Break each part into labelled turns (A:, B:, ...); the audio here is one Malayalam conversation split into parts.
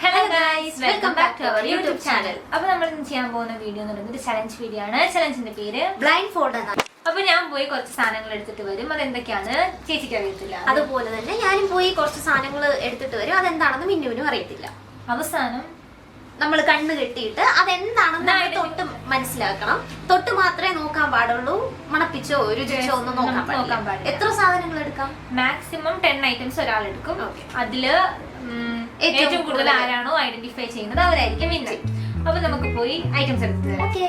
A: Hello guys, welcome back to our YouTube channel. അപ്പോൾ നമ്മൾ ഇന്ന് ചെയ്യാൻ പോകുന്ന വീഡിയോ എന്ന് പറയുന്നത് ഒരു ചലഞ്ച് വീഡിയോ ആണ്. ചലഞ്ചിന്റെ പേര്
B: ബ്ലൈൻഡ് ഫോൾഡ് എന്നാണ്.
A: അപ്പോൾ ഞാൻ പോയി കുറച്ച് സാധനങ്ങൾ എടുത്തിട്ട് വരും. അതെന്തൊക്കെയാണ് ചേച്ചിക്ക് അറിയത്തില്ല.
B: അതുപോലെ തന്നെ ഞാനും പോയി കുറച്ച് സാധനങ്ങൾ എടുത്തിട്ട് വരും. അതെന്താണെന്ന് മിന്നുവിനും അറിയത്തില്ല.
A: അവസാനം
B: നമ്മൾ കണ്ണ് കെട്ടിയിട്ട് അതെന്താണെന്ന് തൊട്ട് മനസ്സിലാക്കണം. തൊട്ട് മാത്രമേ നോക്കാൻ പാടുള്ളൂ. മണപ്പിച്ചോ രുചിച്ചോ ഒന്നും നോക്കാൻ പാടില്ല. എത്ര സാധനങ്ങൾ എടുക്കാം?
A: മാക്സിമം 10 ഐറ്റംസ് ഒരാൾ എടുക്കും. അതില് ഏറ്റവും കൂടുതൽ ആരാണോ ഐഡന്റിഫൈ ചെയ്യുന്നത് അവരായിരിക്കും വിന്നർ. അപ്പൊ നമുക്ക് പോയി ഐറ്റംസ് എടുത്ത്
B: ഓക്കേ.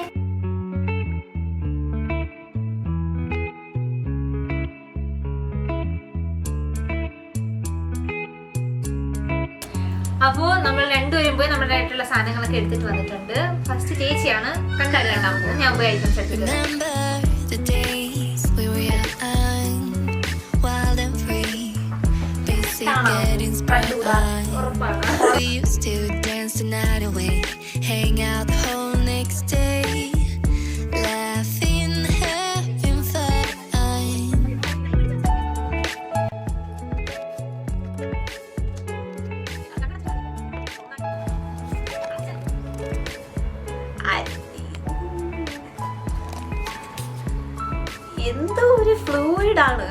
A: അപ്പോ നമ്മൾ രണ്ടുപേരും പോയി നമ്മുടെ ആയിട്ടുള്ള സാധനങ്ങളൊക്കെ എടുത്തിട്ട് വന്നിട്ടുണ്ട്. ഫസ്റ്റ് ചേച്ചിയാണ് കണ്ടറിയാൻ പോകും. ഞാൻ പോയി ഐറ്റംസ് എടുത്തിട്ട്
C: We used to dance the night away, hang out the whole next day, laughing, having fun.
B: എന്തോ ഒരു ഫ്ലൂയിഡ് ആണ്.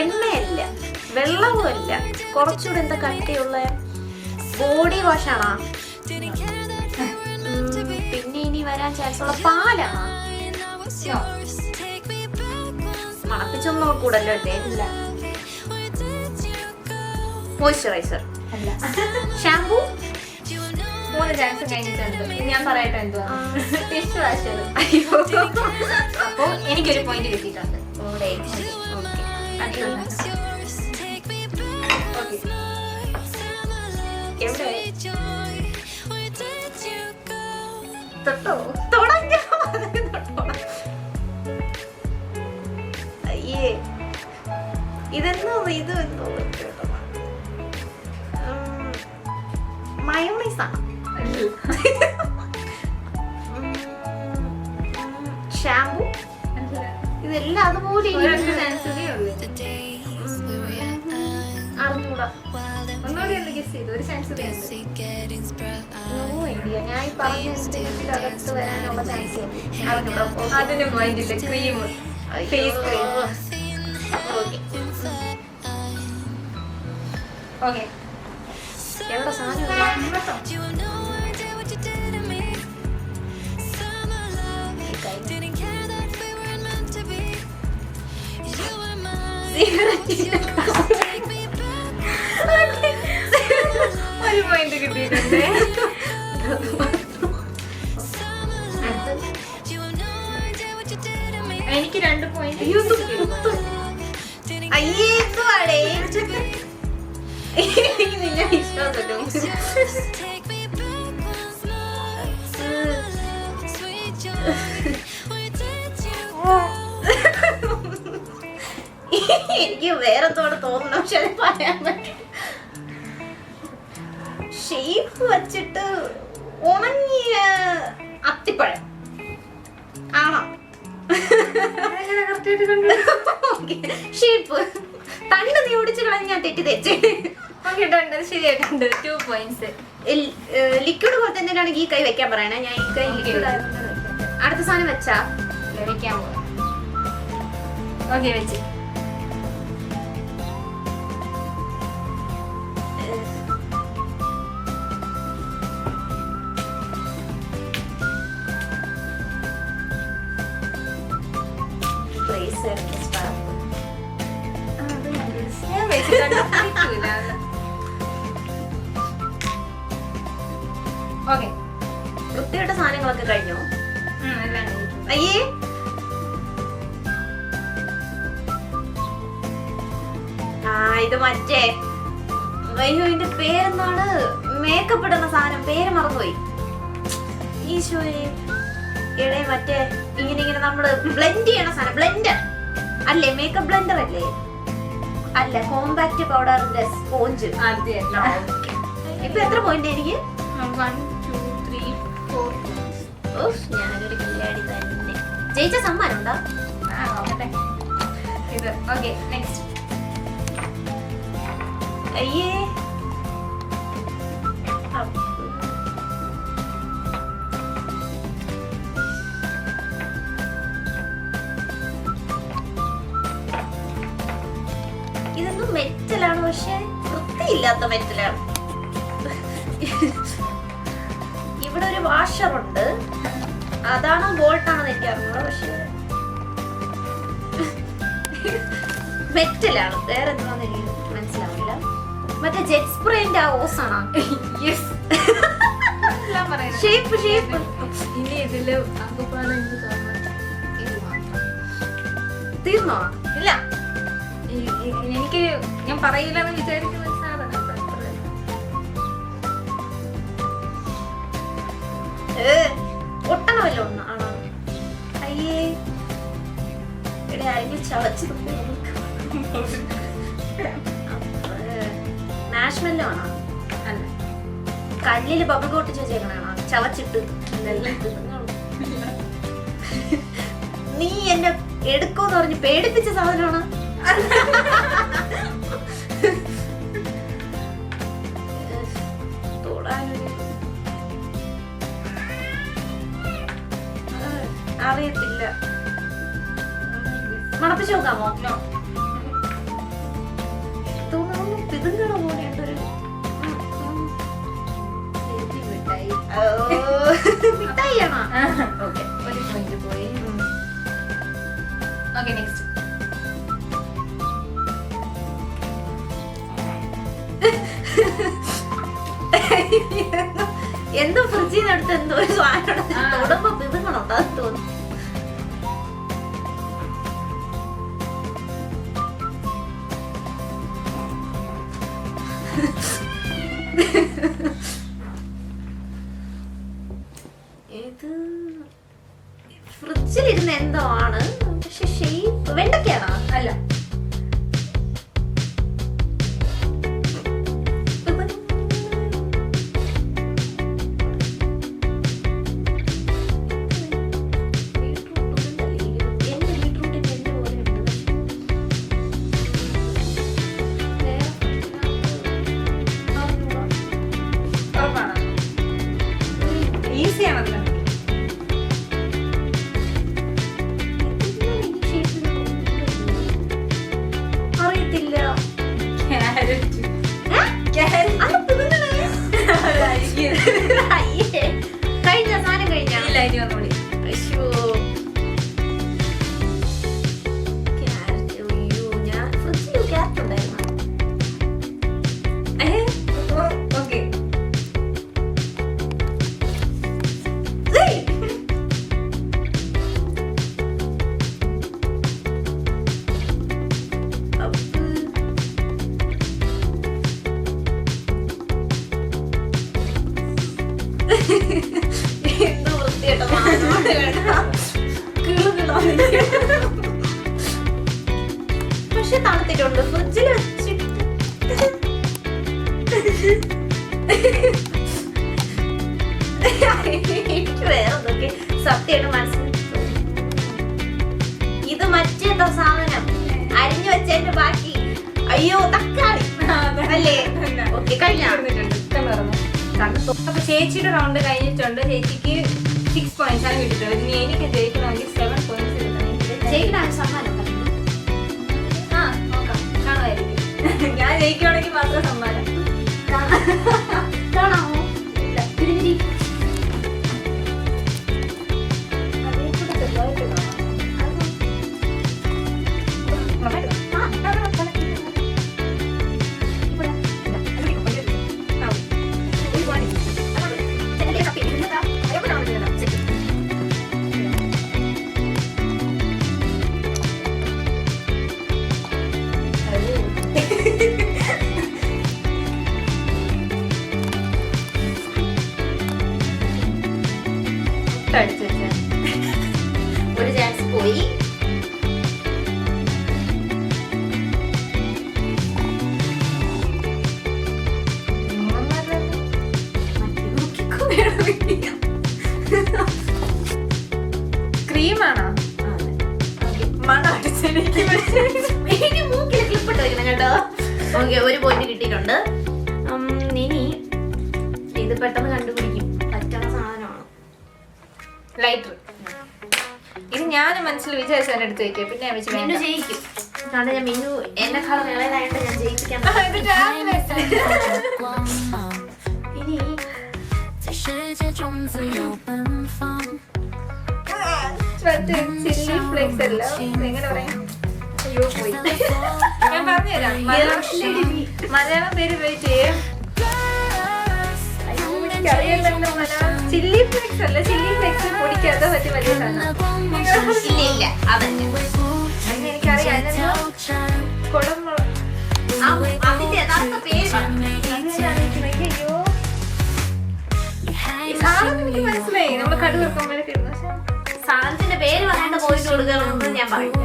B: എണ്ണയല്ല, വെള്ളവുമല്ല, കുറച്ചുകൂടെ എന്താ കട്ടിയുള്ള ബോഡി വാഷാണോ? പിന്നെ ഇനി വരാൻ ചാൻസ് ഉള്ള പാലാണോ? മണപ്പിച്ചൊന്നും നോക്കൂടല്ലോ അല്ലേ? മോയ്സ്ചറൈസർ
A: അല്ല.
B: ഷാമ്പൂ
A: 3 ചാൻസ് കഴിഞ്ഞിട്ടുണ്ട്. ഞാൻ പറയട്ടെ എന്തുവാ?
B: Dish washer.
A: അപ്പൊ എനിക്കൊരു പോയിന്റ് കിട്ടിയിട്ടുണ്ട്.
B: തൊട്ടോ അയ്യേ, ഇതെന്നോ ഇത് എന്തോ മയോണൈസാണ്. ഷാമ്പൂ ഇതെല്ലാം അതുപോലെ അറിഞ്ഞൂടാ.
A: ഒന്നുകൂടി ഒന്ന് ഗസ് ചെയ്തു. ഒരു ചാൻസ്
B: ഞാൻ പറഞ്ഞകത്ത് വരാനുള്ള ചാൻസ്
A: അതിന് മൈൻഡില്ല. Cream, face cream. ഓക്കെ,
B: എവിടെ സാധനം
A: ഒരു പോയിന്റ് കിട്ടിയിട്ടുണ്ട്. എനിക്ക് 2 പോയിന്റ്.
B: അയ്യേ, എന്തുവാടേ നിന്നെ വിശ്വാസമല്ലോ. എനിക്ക് വേറെ തോടെ തോന്നണം. പക്ഷെ അത് പറയാൻ പറ്റും. ഷേപ്പ് വച്ചിട്ട് ഉണങ്ങിയ അത്തിപ്പഴം ആണോ? ഷേപ്പ് തണ്ട് നീ ഓടിച്ച് കളഞ്ഞ തെറ്റി തെച്ച്.
A: ശരിയായിട്ടുണ്ട്. 2 പോയിന്റ്സ്.
B: ലിക്വിഡ് പോലെ തന്നെയാണെങ്കിൽ ഈ കൈ വെക്കാൻ പറയണേ. ഞാൻ ഈ കൈ ലിക്വിഡ് അടുത്ത സാധനം വെച്ചാ
A: വെക്കാൻ പോവാം. ഓക്കെ, വെച്ച്. ഓക്കെ,
B: വൃത്തിയുടെ സാധനങ്ങളൊക്കെ കഴിഞ്ഞോ?
A: എല്ലാം
B: അയ്യേ, ഇത് മറ്റേ അയ്യോ, ഇതിന്റെ പേരെന്താണ്? മേക്കപ്പ് ഇടുന്ന സാധനം, പേര് മറന്നുപോയി. ഈശോയെ, ഇടേ മറ്റേ ഇങ്ങനെ നമ്മള് ബ്ലെൻഡ് ചെയ്യണ സാധനം. ബ്ലെൻഡർ അല്ലേ? മേക്കപ്പ് ബ്ലെൻഡർ അല്ലേ? അല്ല, കോമ്പാക്ട് പൗഡറിന്റെ സ്പോഞ്ച്. ഇപ്പൊ എത്ര പോയിന്റ് എനിക്ക്?
A: 1 2 3 4.
B: ഞാനൊരു കില്ലാടി തന്നെ. ജയിച്ച സമ്മാനം ഉണ്ടോ?
A: ഇത് ഓക്കെ, നെക്സ്റ്റ്.
B: അയ്യേ ഇതൊന്നും മെറ്റലാണ്, പക്ഷെ വൃത്തിയില്ലാത്ത മെറ്റലാണ്. ഇവിടെ ഒരു വാഷറുണ്ട്, അതാണോ ബോൾട്ടാണെന്ന് എനിക്ക് അറിഞ്ഞൂടാ, പക്ഷെ മെറ്റലാണ്. വേറെ എന്താണെന്ന് എനിക്ക് മനസ്സിലാവില്ല. മറ്റേ ജെറ്റ് സ്പ്രേന്റെ ആ ഓസാണോ? ഷേപ്പ് ഷേപ്പ്
A: ഇനി ഇതില്
B: തീർന്നോ?
A: ഇല്ല, എനിക്ക് ഞാൻ പറയില്ലെന്ന് വിചാരിക്കുന്ന ഒരു സാധനം.
B: ഒട്ടണമല്ലോ ഒന്ന് ആണോ? അയ്യേ ഇവിടെ ആരെങ്കിലും ചവച്ച് നാഷ്മെല്ലോ ആണോ?
A: അല്ല,
B: കല്ലില് ബബിൾ കോട്ട് വെച്ചേക്കണാണോ? ചവച്ചിട്ട് നീ എന്നെ എടുക്കുമെന്ന് പറഞ്ഞ് പേടിപ്പിച്ച സാധനമാണ്. അറിയത്തില്ല, മണപ്പിച്ച് നോക്കാമോ? തോന്നുന്നു പിതുങ്ങണ പോലെയുണ്ടൊരു മിഠായിയാണോ?
A: ഓക്കെ, ഒരു പോയിന്റ് പോയി. Okay, next.
B: എന്തോ ഫ്രിഡ്ജിൽ നിന്ന് എടുത്ത് എന്തോ ഒരു സാധനം തൊടുമ്പോ പിതുങ്ങണോ? അത് തോന്നുന്നു. ഇത് ഫ്രിഡ്ജിലിരുന്ന് എന്തോ ആണ്, പക്ഷെ ഷേപ്പ് വെണ്ടയ്ക്കാണോ?
A: അല്ല, ഈസിയാണല്ലോ.
B: അറിയത്തില്ല.
A: ക്യാരറ്റ്.
B: കഴിഞ്ഞ സാധനം കഴിഞ്ഞ
A: ഇല്ല, ഇനി ഒന്നുകൂടി.
B: ഞാൻ ഫ്രിഡ്ജിൽ ക്യാരറ്റ് ഉണ്ടായിരുന്നു.
A: ഓക്കെ,
B: എന്തോ വൃത്തിയായിട്ട പക്ഷെ തണുത്തിട്ടുണ്ട്. ഫ്രിഡ്ജിൽ വെച്ചിട്ട് എനിക്ക് വേറെന്തൊക്കെ സത്യമായിട്ട് മനസ്സിലായി. ഇത് മറ്റേന്തോ സാധനം അരിഞ്ഞു വെച്ചതിന്റെ ബാക്കി. അയ്യോ, തക്കാളി അല്ലേ? ഓക്കെ, കഴിഞ്ഞ.
A: അപ്പൊ ചേച്ചിയുടെ റൗണ്ട് കഴിഞ്ഞിട്ടുണ്ട്. ചേച്ചിക്ക് 6 points ആണ് കിട്ടിയിട്ടുള്ളത്. ഇനി എനിക്ക് ജയിക്കണമെങ്കിൽ 7 points കിട്ടണം.
B: ജയിക്കണ സമ്മാനം
A: ആ, നോക്കാം, കാണുമായിരിക്കും. ഞാൻ ജയിക്കുകയാണെങ്കിൽ മാത്രം സമ്മാനം.
B: കാണാമോ? ഇല്ല. തിരിഞ്ഞിരി. ഒരു ചാൻസ് പോയി.
A: ക്രീമാണോ? മണം അടിച്ചെനിക്ക്
B: മൂക്കിൽ ക്ലിപ്പിട്ട് വയ്ക്കണം കേട്ടോ. ഓക്കെ, ഒരു പോയിന്റ് കിട്ടിയിട്ടുണ്ട്.
A: മനസ്സിൽ വിചാരിച്ചു എന്നെ എടുത്ത് വെക്കുക. പിന്നെ ഞാൻ വെച്ച്
B: മിന്നു ജയിക്കും. കാരണം ഞാൻ മിന്നു എന്നെക്കാളും ഇളയതായോണ്ട് ഞാൻ ജയിപ്പിക്കാൻ ഇനി
C: 在世界中自由奔放。
A: ചില്ലി ഫ്ലേക്സ് അല്ല എങ്ങനെ പറയാം. അയ്യോ പോയി. ഞാൻ പറഞ്ഞുതരാം. മലയാളം പേര് വെയിറ്റ് ചെയ്യും. ചില്ലി ഫ്ലേക്സ് അല്ല, ചില്ലി ഫ്ലേക്സ് പൊടിക്കാതെ പറ്റി വലിയ സാധനം.
B: ഇല്ല അതല്ല.
A: എനിക്കറിയാം.
B: അതിന്റെ യഥാർത്ഥ പേര്
A: അയ്യോ സാധനം എനിക്ക് മനസ്സിലായി. നമ്മൾ കടു വെക്കുമ്പോഴൊക്കെ ഇടുന്നു.
B: സാധനത്തിന്റെ പേര് പറയാണ്ട് പോയിട്ട് കൊടുക്കണമെന്ന് ഞാൻ പറയില്ല.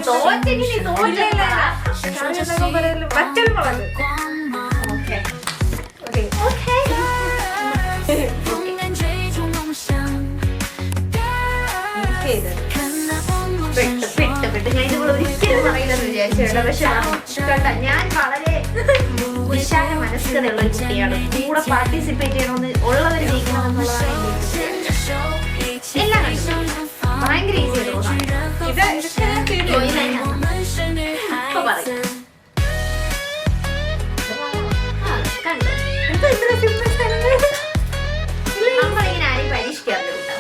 B: തോറ്റെങ്കിൽ നീ തോറ്റില്ല.
A: വറ്റൽമുളക്.
B: ഒരിക്കലും പറയില്ലെന്ന് വിചാരിച്ചിട്ടുണ്ട്. പക്ഷെ കണ്ട ഞാൻ വളരെ വിശാല മനസ്കതയുള്ള ഒരു കുട്ടിയാണ്. കൂടെ പാർട്ടിസിപ്പേറ്റ് ചെയ്യണമെന്ന് ഉള്ളവർ ജയിക്കണമെന്നുള്ളതാണ് എന്റെ എല്ലാം കണ്ടു. ഭയങ്കര ഈസി ഇപ്പൊ പറയും. കണ്ടു നമ്മളിങ്ങനെ ആരെയും പരീക്ഷിക്കാറില്ല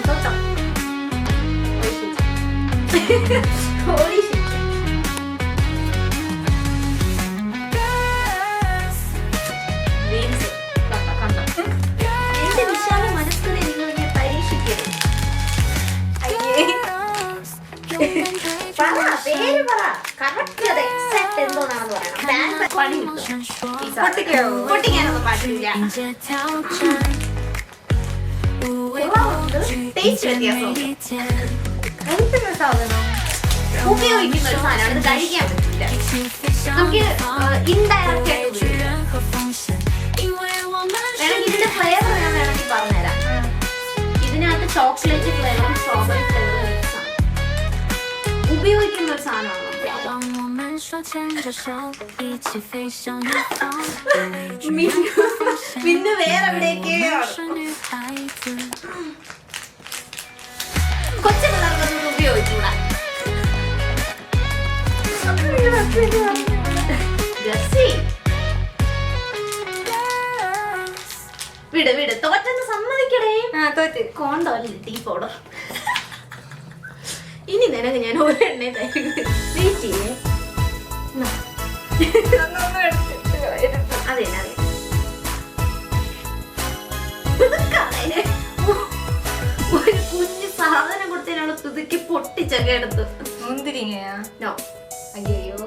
B: കേട്ടോ. എന്റെ വിശാല മനസ്സിനെ നിങ്ങൾ ഇങ്ങനെ പരീക്ഷിക്കരുത്. പേര് പറ. കറക്റ്റ് അത് എക്സാക്ട് എന്തോന്നാണെന്ന് പറയണം. പണി പൊട്ടിക്കാനൊന്നും പാടില്ല. ടേസ്റ്റ് വ്യത്യാസം
A: കഴിക്കുന്ന സാധനം
B: ഉപയോഗിക്കുന്ന ഒരു സാധനമാണ്. ഇത് കഴിക്കാൻ പറ്റില്ല. നമുക്ക് ഇൻഡയറക്റ്റ് ആയിട്ട് വേണമെങ്കിൽ ഇതിന്റെ ഫ്ലേവർ ഞാൻ വേണമെങ്കിൽ പറഞ്ഞുതരാം. ഇതിനകത്ത് ചോക്ലേറ്റ് ഫ്ലേവറും സ്ട്രോബെറി ഫ്ലേവറും ഉപയോഗിക്കുന്ന ഒരു സാധനമാണ്. പിന്നെ വേറെ എവിടെയൊക്കെയോ കൊച്ചു പിള്ളേർക്കൊന്നും ഉപയോഗിച്ചൂടാ. വിട് വിട് തോറ്റെന്ന് സമ്മതിക്കടേ. കോണ്ടോല്ലേ ടീ പൗഡർ. ഇനി നിനക്ക് ഞാൻ ഒരെണ്ണേ തരും. വെയിറ്റ് ചെയ്യേ. അതെ അതെ ഒരു കുഞ്ഞു സാധനം കൊടുത്തതിനുള്ള പുതുക്കി പൊട്ടിച്ചൊക്കെ എടുത്തു.
A: മുന്തിരിങ്ങയാ?
B: നോ.
A: അയ്യോ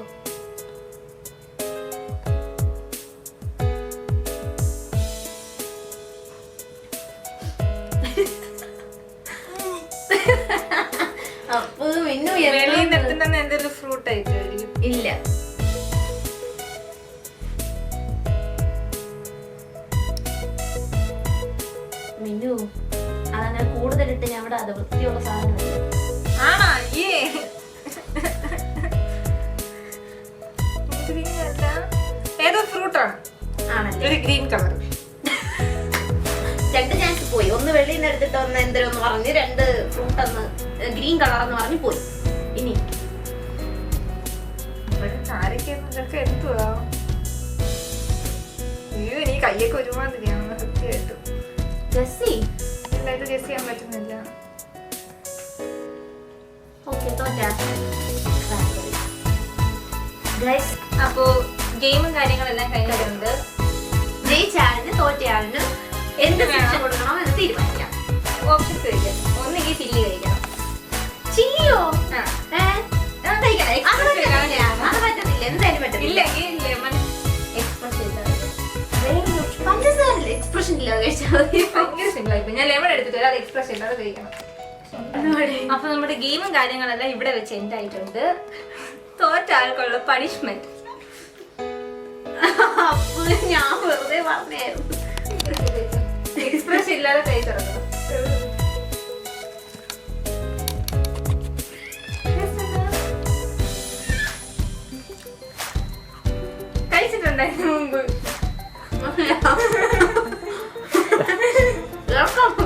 B: അപ്പൊ മിന്നു
A: എന്തെങ്കിലും ഫ്രൂട്ട് ആയിട്ടായിരിക്കും.
B: ഇല്ല. മിന്നു അതങ്ങനെ കൂടുതലിട്ട് ഞാൻ അവിടെ അത് വൃത്തിയുള്ള സാധനമല്ല.
A: ആണോ? ഏതോ ഫ്രൂട്ടാണ്.
B: ആണല്ലേ?
A: ഒരു ഗ്രീൻ കളർ.
B: രണ്ട് ചാൻസ് പോയി. ഒന്ന് വെള്ളിയിൽ നിന്ന് എടുത്തിട്ട് ഒന്ന് എന്തോന്ന് പറഞ്ഞ്, രണ്ട് ഫ്രൂട്ട് ഒന്ന് ഗ്രീൻ കളർ എന്ന് പറഞ്ഞ് പോയി. ഇനി
A: എന്തുവാ നീ കയ്യൊക്കെ ഒരുമാതിരിയാണ് സത്യമായിട്ടും.
B: ജെസ്സി
A: ഇത് ഗസ് ചെയ്യാൻ പറ്റുന്നില്ല. അപ്പോ ഗെയിമും കാര്യങ്ങളെല്ലാം കഴിഞ്ഞിട്ടുണ്ട്.
B: ജയിച്ചാളിന് തോറ്റയാളിന് എന്ത് ശിക്ഷ കൊടുക്കണം എന്ന് തീരുമാനിക്കാം.
A: ഓപ്ഷൻസ് കഴിക്കാം. ഒന്നുകിൽ ചില്ലി കഴിക്കണം.
B: ചില്ലിയോ?
A: അത്
B: പറ്റത്തില്ല. എന്തായാലും പറ്റത്തില്ല. പഞ്ചസാരല്ല എക്സ്പ്രഷൻ ഇല്ലാതെ കഴിച്ചാൽ മതി.
A: ഭയങ്കര സിമ്പിളായിപ്പോ. ഞാൻ ലെമൺ എടുത്തിട്ട് അത് എക്സ്പ്രഷൻ ഇല്ലാതെ കഴിക്കണം. അപ്പൊ നമ്മുടെ ഗെയിമും കാര്യങ്ങളെല്ലാം ഇവിടെ വെച്ച് എൻഡ് ആയിട്ടുണ്ട്. തോറ്റ ആൾക്കുള്ള പണിഷ്മെന്റ്
B: ഞാൻ വെറുതെ പറഞ്ഞായിരുന്നു.
A: എക്സ്പ്രഷൻ ഇല്ലാതെ കൈ തുറക്കണം. കഴിച്ചിട്ടുണ്ടായിരുന്നു മുമ്പ്.
B: കേൾക്കാം